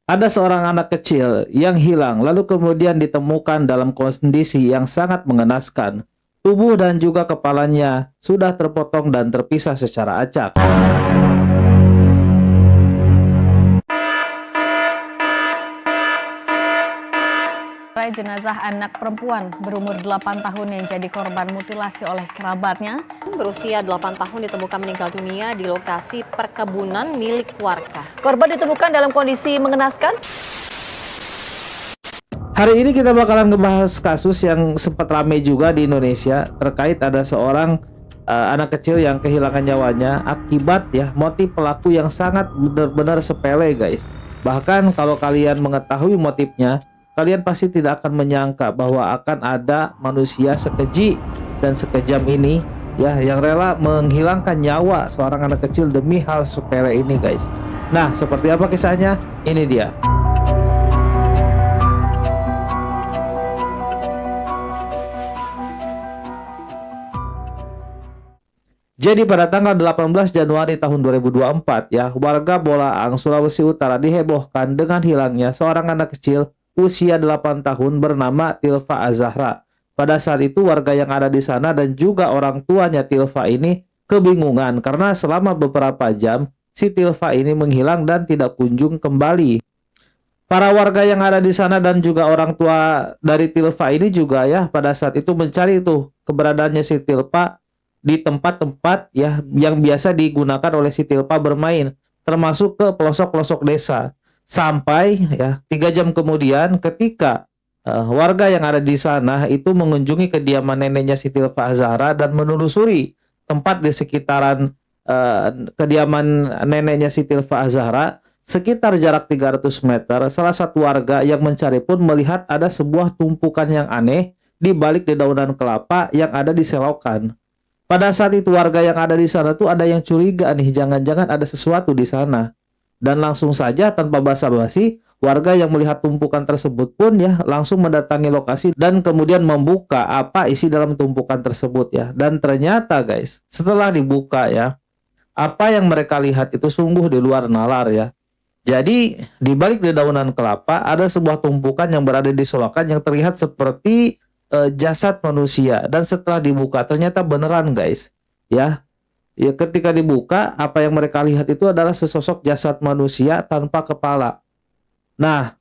Ada seorang anak kecil yang hilang lalu kemudian ditemukan dalam kondisi yang sangat mengenaskan. Tubuh dan juga kepalanya sudah terpotong dan terpisah secara acak. Jenazah anak perempuan berumur 8 tahun yang jadi korban mutilasi oleh kerabatnya berusia 8 tahun ditemukan meninggal dunia di lokasi perkebunan milik warga. Korban ditemukan dalam kondisi mengenaskan. Hari ini kita bakalan ngebahas kasus yang sempat ramai juga di Indonesia terkait ada seorang anak kecil yang kehilangan nyawanya akibat motif pelaku yang sangat benar-benar sepele, guys. Bahkan kalau kalian mengetahui motifnya, kalian pasti tidak akan menyangka bahwa akan ada manusia sekeji dan sekejam ini yang rela menghilangkan nyawa seorang anak kecil demi hal sepele ini, guys. Nah, seperti apa kisahnya? Ini dia. Jadi pada tanggal 18 Januari tahun 2024 warga Bolaang, Sulawesi Utara dihebohkan dengan hilangnya seorang anak kecil usia 8 tahun bernama Tilva Azahra. Pada saat itu warga yang ada di sana dan juga orang tuanya Tilva ini kebingungan karena selama beberapa jam si Tilva ini menghilang dan tidak kunjung kembali. Para warga yang ada di sana dan juga orang tua dari Tilva ini juga pada saat itu mencari keberadaannya si Tilva di tempat-tempat yang biasa digunakan oleh si Tilva bermain, termasuk ke pelosok-pelosok desa. Sampai 3 jam kemudian ketika warga yang ada di sana itu mengunjungi kediaman neneknya si Tilva Azahra dan menelusuri tempat di sekitaran kediaman neneknya si Tilva Azahra sekitar jarak 300 meter, salah satu warga yang mencari pun melihat ada sebuah tumpukan yang aneh di balik dedaunan kelapa yang ada di selokan. Pada saat itu warga yang ada di sana tuh ada yang curiga nih, jangan-jangan ada sesuatu di sana. Dan langsung saja tanpa basa-basi, warga yang melihat tumpukan tersebut pun langsung mendatangi lokasi dan kemudian membuka apa isi dalam tumpukan tersebut Dan ternyata guys, setelah dibuka apa yang mereka lihat itu sungguh di luar nalar Jadi di balik dedaunan kelapa ada sebuah tumpukan yang berada di selokan yang terlihat seperti jasad manusia, dan setelah dibuka ternyata beneran guys ketika dibuka apa yang mereka lihat itu adalah sesosok jasad manusia tanpa kepala. Nah,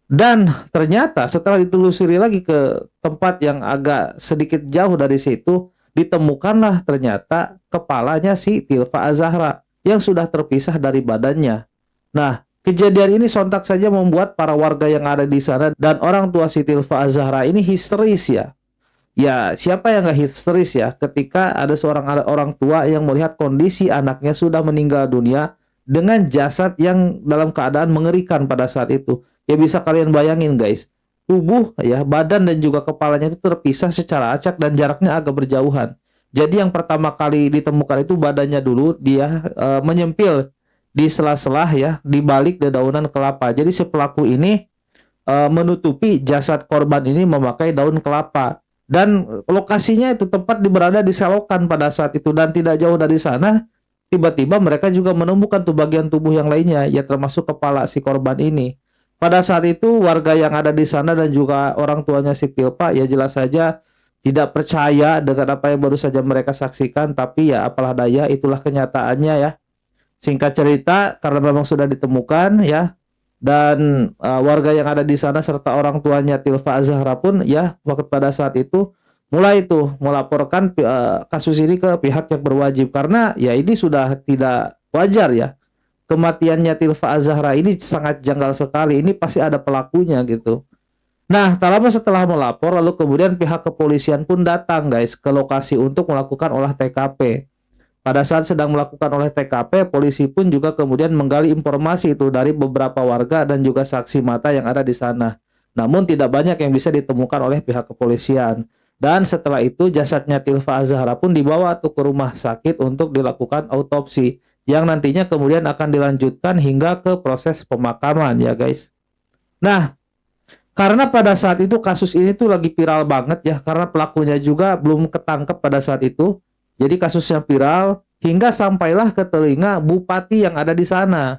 dan ternyata setelah ditelusuri lagi ke tempat yang agak sedikit jauh dari situ, ditemukanlah ternyata kepalanya si Tilva Azahra yang sudah terpisah dari badannya. Nah, kejadian ini sontak saja membuat para warga yang ada di sana dan orang tua si Tilva Azahra ini histeris siapa yang gak histeris ketika ada seorang orang tua yang melihat kondisi anaknya sudah meninggal dunia dengan jasad yang dalam keadaan mengerikan pada saat itu. Bisa kalian bayangin guys, tubuh badan dan juga kepalanya itu terpisah secara acak dan jaraknya agak berjauhan. Jadi yang pertama kali ditemukan itu badannya dulu, dia menyempil di sela-sela di balik dedaunan kelapa. Jadi si pelaku ini menutupi jasad korban ini memakai daun kelapa, dan lokasinya itu tepat berada di selokan pada saat itu, dan tidak jauh dari sana tiba-tiba mereka juga menemukan bagian tubuh yang lainnya termasuk kepala si korban ini. Pada saat itu warga yang ada di sana dan juga orang tuanya si Tilva jelas saja tidak percaya dengan apa yang baru saja mereka saksikan, tapi apalah daya, itulah kenyataannya Singkat cerita, karena memang sudah ditemukan dan warga yang ada di sana serta orang tuanya Tilva Azahra pun waktu pada saat itu mulai melaporkan kasus ini ke pihak yang berwajib, karena ini sudah tidak wajar kematiannya Tilva Azahra ini sangat janggal sekali, ini pasti ada pelakunya gitu. Nah, tak lama setelah melapor lalu kemudian pihak kepolisian pun datang guys ke lokasi untuk melakukan olah TKP. Pada saat sedang melakukan olah TKP, polisi pun juga kemudian menggali informasi itu dari beberapa warga dan juga saksi mata yang ada di sana. Namun tidak banyak yang bisa ditemukan oleh pihak kepolisian. Dan setelah itu jasadnya Tilva Azahra pun dibawa ke rumah sakit untuk dilakukan autopsi, yang nantinya kemudian akan dilanjutkan hingga ke proses pemakaman guys. Nah, karena pada saat itu kasus ini lagi viral banget karena pelakunya juga belum ketangkep pada saat itu. Jadi kasusnya viral hingga sampailah ke telinga bupati yang ada di sana.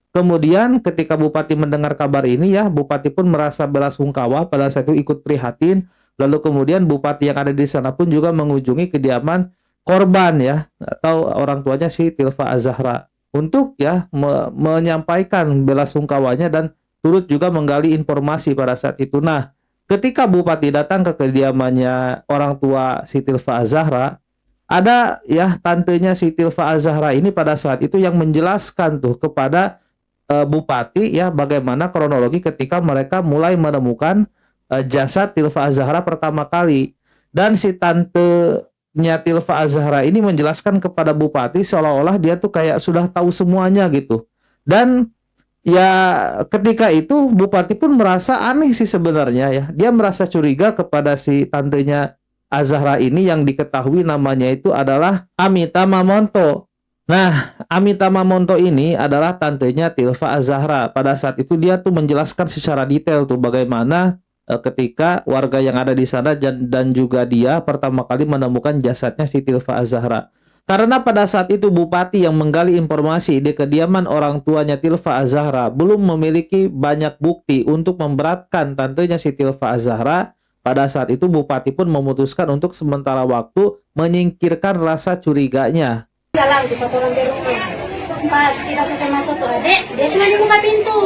Kemudian ketika Bupati mendengar kabar ini ya, Bupati pun merasa belasungkawa, pada saat itu ikut prihatin. Lalu kemudian Bupati yang ada di sana pun juga mengunjungi kediaman korban ya, atau orang tuanya si Tilfa Az-Zahra, untuk ya menyampaikan belasungkawanya dan turut juga menggali informasi pada saat itu. Nah, ketika Bupati datang ke kediamannya orang tua si Tilfa Az-Zahra, ada ya tantenya si Tilfa Az-Zahra ini pada saat itu yang menjelaskan tuh kepada Bupati ya bagaimana kronologi ketika mereka mulai menemukan jasad Tilfa Az-Zahra pertama kali. Dan si tantenya Tilfa Az-Zahra ini menjelaskan kepada Bupati seolah-olah dia tuh kayak sudah tahu semuanya gitu. Dan ya ketika itu Bupati pun merasa aneh sih sebenarnya ya. Dia merasa curiga kepada si tantenya Az-Zahra ini yang diketahui namanya itu adalah Amita Mamonto. Nah, Amita Mamonto ini adalah tantenya Tilfa Az-Zahra. Pada saat itu dia tuh menjelaskan secara detail tuh bagaimana ketika warga yang ada di sana dan juga dia pertama kali menemukan jasadnya si Tilfa Az-Zahra. Karena pada saat itu Bupati yang menggali informasi di kediaman orang tuanya Tilfa Az-Zahra belum memiliki banyak bukti untuk memberatkan tantenya si Tilfa Az-Zahra. Pada saat itu Bupati pun memutuskan untuk sementara waktu menyingkirkan rasa curiganya. Jalan ke satu orang rumah. Pas kita selesai masuk tuh adek, dia cuma dibuka pintu.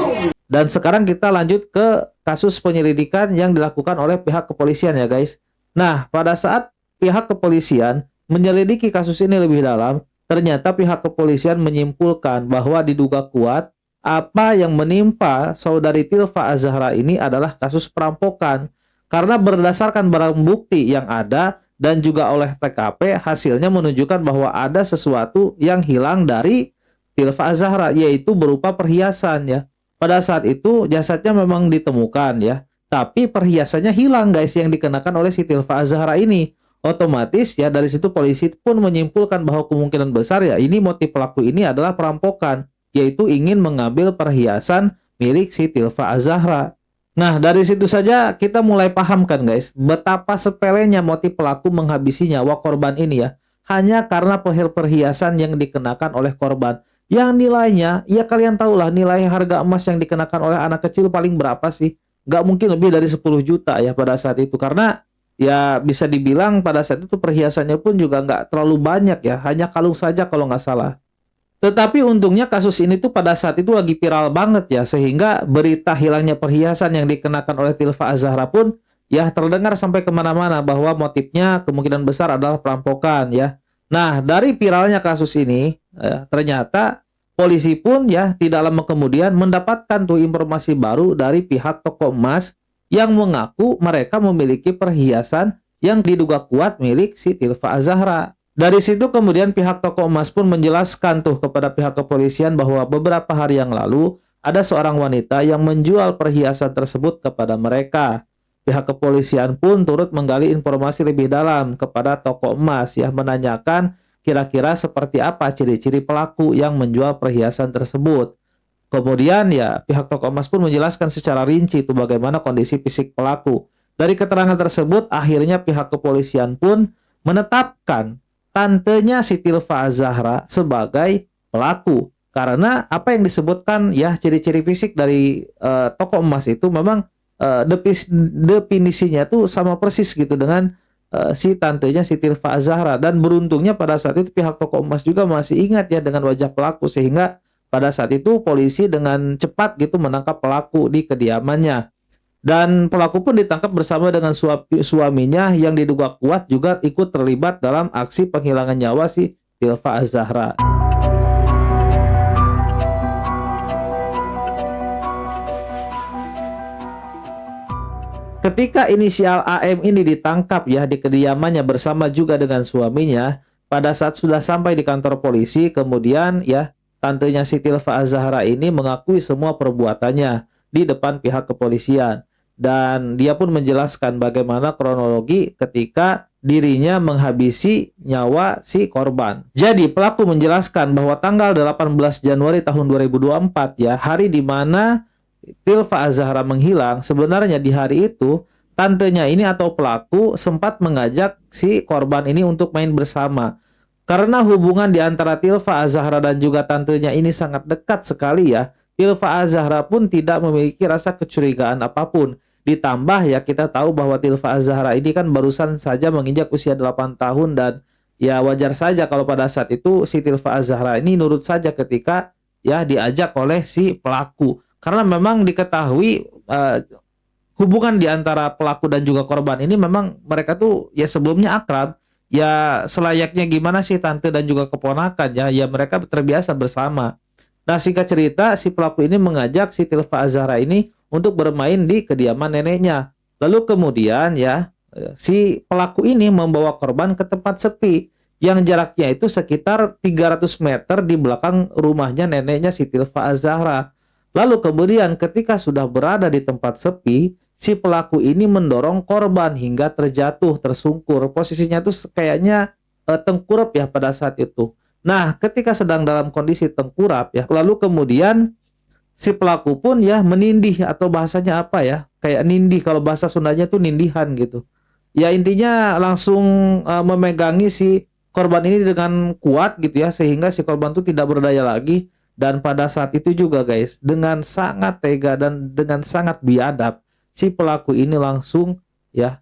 Dan sekarang kita lanjut ke kasus penyelidikan yang dilakukan oleh pihak kepolisian ya guys. Nah, pada saat pihak kepolisian menyelidiki kasus ini lebih dalam, ternyata pihak kepolisian menyimpulkan bahwa diduga kuat apa yang menimpa saudari Tilfa Az-Zahra ini adalah kasus perampokan. Karena berdasarkan barang bukti yang ada dan juga oleh TKP, hasilnya menunjukkan bahwa ada sesuatu yang hilang dari Tilfa Az-Zahra, yaitu berupa perhiasan ya. Pada saat itu jasadnya memang ditemukan ya, tapi perhiasannya hilang guys yang dikenakan oleh si Tilfa Az-Zahra ini. Otomatis ya dari situ polisi pun menyimpulkan bahwa kemungkinan besar ya ini motif pelaku ini adalah perampokan, yaitu ingin mengambil perhiasan milik si Tilfa Az-Zahra. Nah, dari situ saja kita mulai paham kan guys, betapa sepelenya motif pelaku menghabisi nyawa korban ini ya, hanya karena perhiasan yang dikenakan oleh korban. Yang nilainya, ya kalian tahulah nilai harga emas yang dikenakan oleh anak kecil paling berapa sih? Nggak mungkin lebih dari 10 juta ya pada saat itu, karena ya bisa dibilang pada saat itu perhiasannya pun juga nggak terlalu banyak ya, hanya kalung saja kalau nggak salah. Tetapi untungnya kasus ini tuh pada saat itu lagi viral banget ya, sehingga berita hilangnya perhiasan yang dikenakan oleh Tilfa Az-Zahra pun ya terdengar sampai kemana-mana bahwa motifnya kemungkinan besar adalah perampokan ya. Nah, dari viralnya kasus ini ternyata polisi pun ya tidak lama kemudian mendapatkan tuh informasi baru dari pihak toko emas yang mengaku mereka memiliki perhiasan yang diduga kuat milik si Tilfa Az-Zahra. Dari situ kemudian pihak toko emas pun menjelaskan tuh kepada pihak kepolisian bahwa beberapa hari yang lalu ada seorang wanita yang menjual perhiasan tersebut kepada mereka. Pihak kepolisian pun turut menggali informasi lebih dalam kepada toko emas yang menanyakan kira-kira seperti apa ciri-ciri pelaku yang menjual perhiasan tersebut. Kemudian ya pihak toko emas pun menjelaskan secara rinci itu bagaimana kondisi fisik pelaku. Dari keterangan tersebut akhirnya pihak kepolisian pun menetapkan tantenya si Tilfa Az-Zahra sebagai pelaku. Karena apa yang disebutkan ya ciri-ciri fisik dari toko emas itu memang definisinya tuh sama persis gitu dengan si tantenya si Tilfa Az-Zahra. Dan beruntungnya pada saat itu pihak toko emas juga masih ingat ya dengan wajah pelaku, sehingga pada saat itu polisi dengan cepat gitu menangkap pelaku di kediamannya. Dan pelaku pun ditangkap bersama dengan suaminya yang diduga kuat juga ikut terlibat dalam aksi penghilangan nyawa si Tilfa Az-Zahra. Ketika inisial AM ini ditangkap ya di kediamannya bersama juga dengan suaminya, pada saat sudah sampai di kantor polisi, kemudian ya tantenya si Tilfa Az-Zahra ini mengakui semua perbuatannya di depan pihak kepolisian. Dan dia pun menjelaskan bagaimana kronologi ketika dirinya menghabisi nyawa si korban. Jadi pelaku menjelaskan bahwa tanggal 18 Januari tahun 2024 ya, hari di mana Tilfa Az-Zahra menghilang, sebenarnya di hari itu tantenya ini atau pelaku sempat mengajak si korban ini untuk main bersama. Karena hubungan di antara Tilfa Az-Zahra dan juga tantenya ini sangat dekat sekali ya, Tilfa Az-Zahra pun tidak memiliki rasa kecurigaan apapun. Ditambah ya kita tahu bahwa Tilfa Az-Zahra ini kan barusan saja menginjak usia 8 tahun dan ya wajar saja kalau pada saat itu si Tilfa Az-Zahra ini nurut saja ketika ya diajak oleh si pelaku. Karena memang diketahui hubungan di antara pelaku dan juga korban ini memang mereka tuh ya sebelumnya akrab. Ya selayaknya gimana sih tante dan juga keponakan ya mereka terbiasa bersama. Nah singkat cerita si pelaku ini mengajak si Tilfa Az-Zahra ini untuk bermain di kediaman neneknya. Lalu kemudian ya si pelaku ini membawa korban ke tempat sepi yang jaraknya itu sekitar 300 meter di belakang rumahnya neneknya si Tilfa Az-Zahra. Lalu kemudian ketika sudah berada di tempat sepi, si pelaku ini mendorong korban hingga terjatuh, tersungkur. Posisinya tuh kayaknya tengkurap ya pada saat itu. Nah, ketika sedang dalam kondisi tengkurap ya, lalu kemudian si pelaku pun ya menindih atau bahasanya apa ya? Kayak nindih, kalau bahasa Sundanya tuh nindihan gitu. Ya intinya langsung memegangi si korban ini dengan kuat gitu ya, sehingga si korban tuh tidak berdaya lagi. Dan pada saat itu juga guys, dengan sangat tega dan dengan sangat biadab, si pelaku ini langsung ya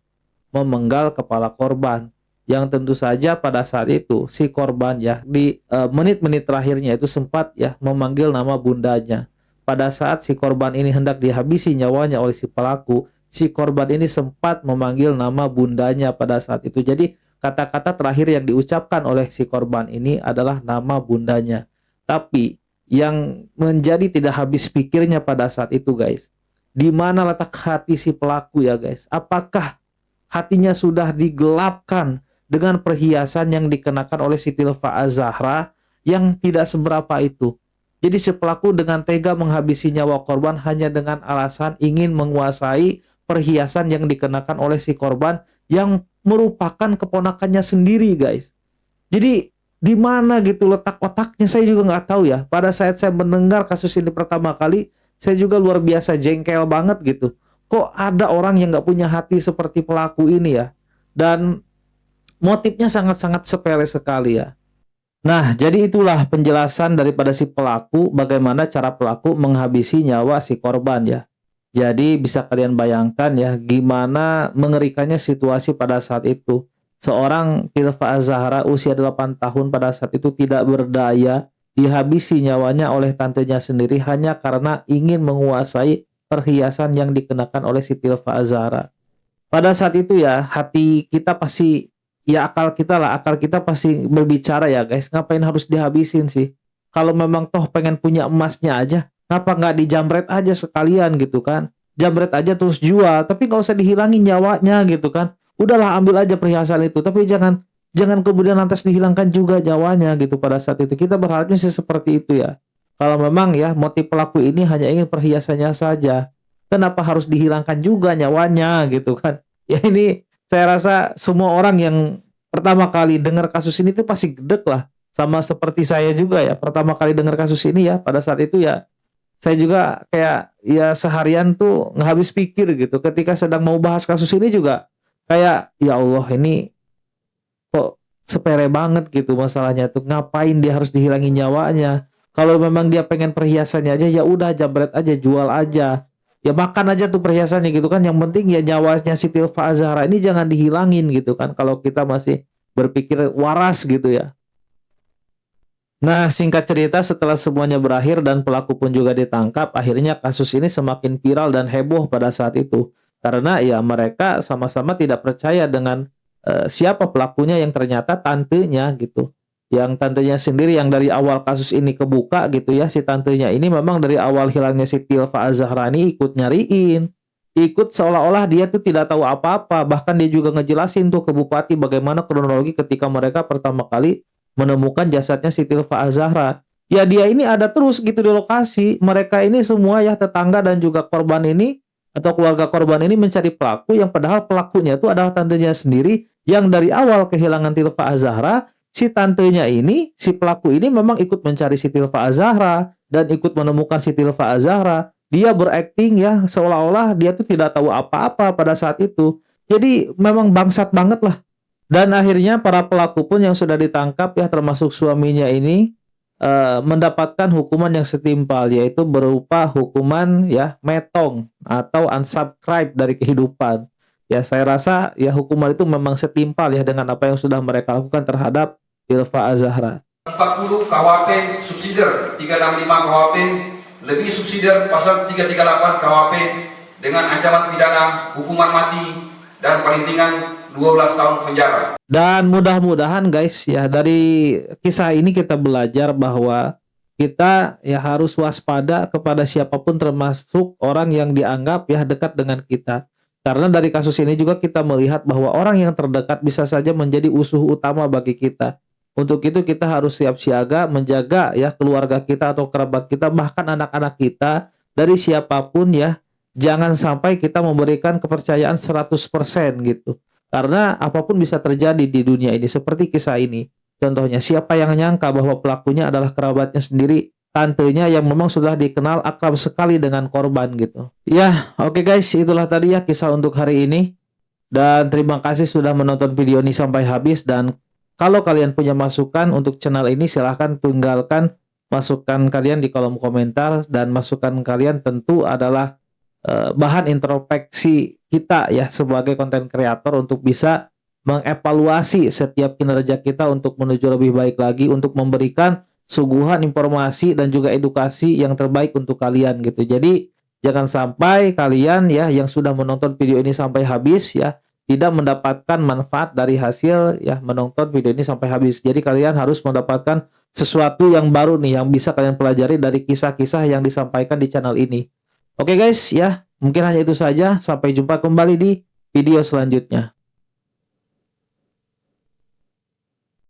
memenggal kepala korban. Yang tentu saja pada saat itu si korban ya di menit-menit terakhirnya itu sempat ya memanggil nama bundanya. Pada saat si korban ini hendak dihabisi nyawanya oleh si pelaku, si korban ini sempat memanggil nama bundanya pada saat itu. Jadi kata-kata terakhir yang diucapkan oleh si korban ini adalah nama bundanya. Tapi yang menjadi tidak habis pikirnya pada saat itu guys, di mana letak hati si pelaku ya guys? Apakah hatinya sudah digelapkan dengan perhiasan yang dikenakan oleh si Tilfa Az-Zahra yang tidak seberapa itu? Jadi si pelaku dengan tega menghabisi nyawa korban hanya dengan alasan ingin menguasai perhiasan yang dikenakan oleh si korban yang merupakan keponakannya sendiri guys. Jadi di mana gitu letak otaknya saya juga nggak tahu ya. Pada saat saya mendengar kasus ini pertama kali, saya juga luar biasa jengkel banget gitu. Kok ada orang yang nggak punya hati seperti pelaku ini ya? Dan motifnya sangat-sangat sepele sekali ya. Nah, jadi itulah penjelasan daripada si pelaku bagaimana cara pelaku menghabisi nyawa si korban ya. Jadi bisa kalian bayangkan ya gimana mengerikannya situasi pada saat itu. Seorang Tilfa Az-Zahra usia 8 tahun pada saat itu tidak berdaya, dihabisi nyawanya oleh tantenya sendiri hanya karena ingin menguasai perhiasan yang dikenakan oleh si Tilfa Az-Zahra. Pada saat itu ya, hati kita pasti, ya akal kita pasti berbicara ya guys, ngapain harus dihabisin sih? Kalau memang toh pengen punya emasnya aja, kenapa nggak dijamret aja sekalian gitu kan? Jamret aja terus jual, tapi nggak usah dihilangin nyawanya gitu kan? Udahlah ambil aja perhiasan itu, tapi jangan kemudian lantas dihilangkan juga nyawanya gitu pada saat itu. Kita berharapnya sih seperti itu ya. Kalau memang ya motif pelaku ini hanya ingin perhiasannya saja, kenapa harus dihilangkan juga nyawanya gitu kan? Ya ini saya rasa semua orang yang pertama kali dengar kasus ini tuh pasti gedek lah. Sama seperti saya juga ya, pertama kali dengar kasus ini ya, pada saat itu ya saya juga kayak ya seharian tuh nggak habis pikir gitu. Ketika sedang mau bahas kasus ini juga kayak ya Allah ini kok sepele banget gitu masalahnya tuh, ngapain dia harus dihilangin nyawanya? Kalau memang dia pengen perhiasannya aja ya udah jambret aja, jual aja. Ya makan aja tuh perhiasannya gitu kan. Yang penting ya nyawanya si Tilfa Az-Zahra ini jangan dihilangin gitu kan, kalau kita masih berpikir waras gitu ya. Nah, singkat cerita setelah semuanya berakhir dan pelaku pun juga ditangkap, akhirnya kasus ini semakin viral dan heboh pada saat itu. Karena ya mereka sama-sama tidak percaya dengan siapa pelakunya yang ternyata tantenya gitu. Yang tantenya sendiri yang dari awal kasus ini kebuka gitu ya, si tantenya ini memang dari awal hilangnya si Tilfa Az-Zahra ini ikut nyariin. Ikut seolah-olah dia tuh tidak tahu apa-apa. Bahkan dia juga ngejelasin tuh ke bupati bagaimana kronologi ketika mereka pertama kali menemukan jasadnya si Tilfa Az-Zahra. Ya dia ini ada terus gitu di lokasi. Mereka ini semua ya tetangga dan juga korban ini atau keluarga korban ini mencari pelaku yang padahal pelakunya itu adalah tantenya sendiri yang dari awal kehilangan Tilfa Az-Zahra. Si tantenya ini, si pelaku ini memang ikut mencari si Tilfa Az-Zahra dan ikut menemukan si Tilfa Az-Zahra. Dia berakting ya seolah-olah dia tuh tidak tahu apa-apa pada saat itu. Jadi memang bangsat banget lah. Dan akhirnya para pelaku pun yang sudah ditangkap ya termasuk suaminya ini mendapatkan hukuman yang setimpal, yaitu berupa hukuman ya metong atau unsubscribe dari kehidupan. Ya, saya rasa ya hukuman itu memang setimpal ya dengan apa yang sudah mereka lakukan terhadap Hilfa Az-Zahra. 40 KUHP subsidiar 365 KUHP lebih subsidiar pasal 338 KUHP dengan ancaman pidana hukuman mati dan paling ringan 12 tahun penjara. Dan mudah-mudahan guys ya dari kisah ini kita belajar bahwa kita ya harus waspada kepada siapapun termasuk orang yang dianggap ya dekat dengan kita. Karena dari kasus ini juga kita melihat bahwa orang yang terdekat bisa saja menjadi musuh utama bagi kita. Untuk itu kita harus siap siaga menjaga ya keluarga kita atau kerabat kita, bahkan anak-anak kita dari siapapun ya. Jangan sampai kita memberikan kepercayaan 100% gitu. Karena apapun bisa terjadi di dunia ini seperti kisah ini. Contohnya siapa yang nyangka bahwa pelakunya adalah kerabatnya sendiri, tantenya yang memang sudah dikenal akrab sekali dengan korban gitu. Ya, oke guys, itulah tadi ya kisah untuk hari ini. Dan terima kasih sudah menonton video ini sampai habis. Dan kalau kalian punya masukan untuk channel ini, silahkan tinggalkan masukan kalian di kolom komentar. Dan masukan kalian tentu adalah bahan introspeksi kita ya sebagai konten kreator untuk bisa mengevaluasi setiap kinerja kita untuk menuju lebih baik lagi, untuk memberikan suguhan informasi dan juga edukasi yang terbaik untuk kalian gitu. Jadi jangan sampai kalian ya yang sudah menonton video ini sampai habis ya tidak mendapatkan manfaat dari hasil ya menonton video ini sampai habis. Jadi kalian harus mendapatkan sesuatu yang baru nih yang bisa kalian pelajari dari kisah-kisah yang disampaikan di channel ini. Oke guys ya, mungkin hanya itu saja. Sampai jumpa kembali di video selanjutnya.